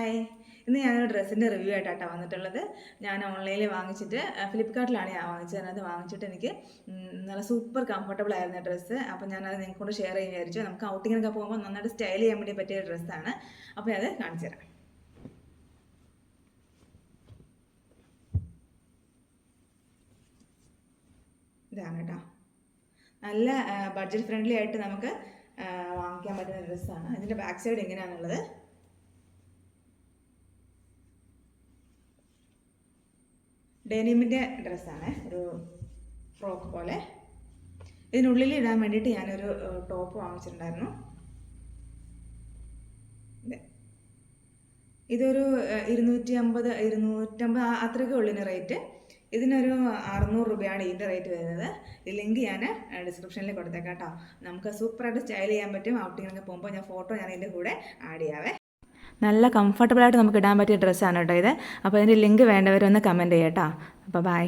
Hi, ഇന്ന് ഞാനൊരു ഡ്രസ്സിൻ്റെ റിവ്യൂ ആയിട്ടാണ് വന്നിട്ടുള്ളത്. ഞാൻ ഓൺലൈനിൽ വാങ്ങിച്ചിട്ട് ഫ്ലിപ്പ്കാർട്ടിലാണ് ഞാൻ വാങ്ങിച്ചത്. അതിനകത്ത് വാങ്ങിച്ചിട്ട് എനിക്ക് നല്ല സൂപ്പർ കംഫർട്ടബിൾ ആയിരുന്ന ഡ്രസ്സ്. അപ്പോൾ ഞാനത് നിങ്ങൾക്ക് കൊണ്ട് ഷെയർ ചെയ്യാൻ വിചാരിച്ചു. നമുക്ക് ഔട്ടിങ്ങിനൊക്കെ പോകുമ്പോൾ നന്നായിട്ട് സ്റ്റൈൽ ചെയ്യാൻ വേണ്ടി പറ്റിയ ഡ്രസ്സാണ്. അപ്പോൾ അത് കാണിച്ചു തരാം. ഇതാണ് കേട്ടോ, നല്ല ബഡ്ജറ്റ് ഫ്രണ്ട്ലി ആയിട്ട് നമുക്ക് വാങ്ങിക്കാൻ പറ്റുന്ന ഡ്രസ്സാണ്. ഇതിൻ്റെ ബാക്ക് സൈഡ് എങ്ങനെയാണുള്ളത്, ഡെനിമിൻ്റെ ഡ്രസ്സാണ്, ഒരു ഫ്രോക്ക് പോലെ. ഇതിനുള്ളിൽ ഇടാൻ വേണ്ടിയിട്ട് ഞാനൊരു ടോപ്പ് വാങ്ങിച്ചിട്ടുണ്ടായിരുന്നു. ഇതൊരു 250 അത്രയ്ക്ക് ഉള്ളിന് റേറ്റ്. ഇതിനൊരു 600 രൂപയാണ് ഇതിൻ്റെ റേറ്റ് വരുന്നത്. ഈ ലിങ്ക് ഞാൻ ഡിസ്ക്രിപ്ഷനിൽ കൊടുത്തേക്കാം കേട്ടോ. നമുക്ക് സൂപ്പറായിട്ട് സ്റ്റൈൽ ചെയ്യാൻ പറ്റും. ഔട്ടിങ്ങിനൊക്കെ പോകുമ്പോൾ ഞാൻ ഇതിൻ്റെ കൂടെ ആഡ് ചെയ്യാവേ. നല്ല കംഫർട്ടബിളായിട്ട് നമുക്ക് ഇടാൻ പറ്റിയ ഡ്രസ്സാണ് കേട്ടോ ഇത്. അപ്പോൾ അതിൻ്റെ ലിങ്ക് വേണ്ടവരൊന്ന് കമൻറ്റ് ചെയ്യാം കേട്ടോ. അപ്പോൾ ബൈ.